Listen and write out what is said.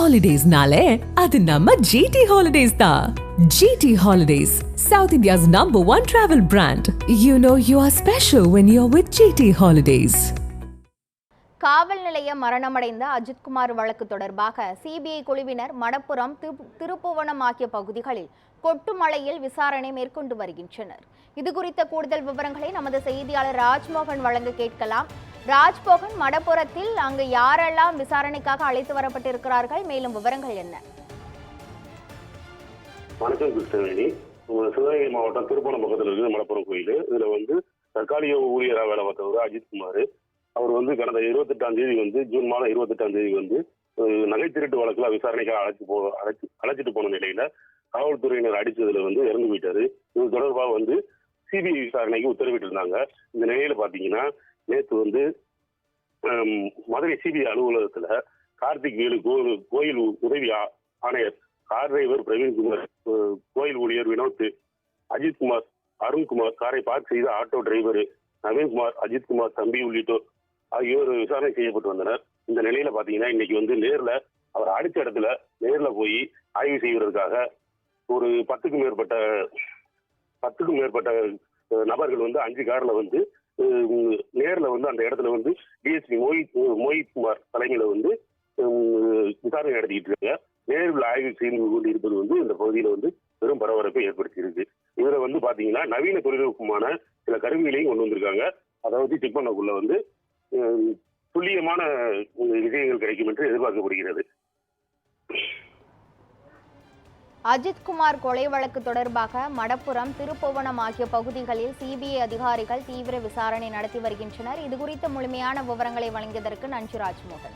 Holidays-nale, adu namma GT Holidays da. GT Holidays, South India's #1 travel brand. You know you are special when you're with GT Holidays. காவல் நிலைய மரணமடைந்த அஜித்குமார் வழக்கு தொடர்பாக CBI குழுவினர் மடப்புரம், திருப்புவனம் ஆகிய பகுதிகளில் கொட்டுமலையில் விசாரணை மேற்கொண்டு வருகின்றனர். இதுகுறித்த கூடுதல் விவரங்களை நமது செய்தியாளர் ராஜ்மோகன் வழங்க கேட்கலாம். ராஜ்மோகன், மடப்புரத்தில் அங்கு யாரெல்லாம் விசாரணைக்காக அழைத்து வரப்பட்டிருக்கிறார்கள்? மேலும் விவரங்கள் என்ன? வணக்கம் கிருஷ்ணவேணி. சிவகங்கை மாவட்டம் திருப்பணம் பக்கத்தில் இருக்குது மடப்புரம் கோயில். இதுல தற்காலிக ஊழியராக வேலை பார்த்தவர் அஜித்குமார். அவர் கடந்த 28ஆம் தேதி ஜூன் மாதம் 28ஆம் தேதி நகை திருட்டு வழக்குல விசாரணைக்காக அழைச்சிட்டு போன நிலையில காவல்துறையினர் அடிச்சதுல இறந்து போயிட்டாரு. இது தொடர்பாக சிபிஐ விசாரணைக்கு உத்தரவிட்டிருந்தாங்க. இந்த நிலையில பாத்தீங்கன்னா நேற்று மதுரை சிபிஐ அலுவலகத்துல கார்த்திக் வேலு, கோயில் உதவி ஆணையர், கார் டிரைவர் பிரவீன்குமார், கோயில் ஊழியர் வினோத், அஜித்குமார், அருண்குமார், காரை பார்க் செய்த ஆட்டோ டிரைவர் நவீன்குமார், அஜித்குமார் தம்பி உள்ளிட்டோர் ஆகியோர் விசாரணை செய்யப்பட்டு வந்தனர். இந்த நிலையில பாத்தீங்கன்னா இன்னைக்கு நேர்ல அவர் அடிச்ச இடத்துல நேர்ல போய் ஆய்வு செய்வதற்காக ஒரு 10க்கும் மேற்பட்ட நபர்கள் 5 கார்ல நேர்ல அந்த இடத்துல டிஎஸ்பி மோஹித் குமார் தலைமையில விசாரணை நடத்திட்டு இருக்காங்க. நேரில் ஆய்வு செய்து கொண்டு இருப்பது இந்த பகுதியில பெரும் பரபரப்பை ஏற்படுத்தி இருக்கு. இதுல பாத்தீங்கன்னா நவீன தொழில்நுட்பமான சில கருவிகளையும் கொண்டு வந்திருக்காங்க. அதாவது செக் பண்ணக்குள்ள துல்லியமான விஷயங்கள் கிடைக்கும் என்று எதிர்பார்க்கப்படுகிறது. அஜித்குமார் கொலை வழக்கு தொடர்பாக மடப்புரம், திருப்புவனம் ஆகிய பகுதிகளில் சிபிஐ அதிகாரிகள் தீவிர விசாரணை நடத்தி வருகின்றனர். இதுகுறித்த முழுமையான விவரங்களை வழங்கியதற்கு நன்றி ராஜ்மோகன்.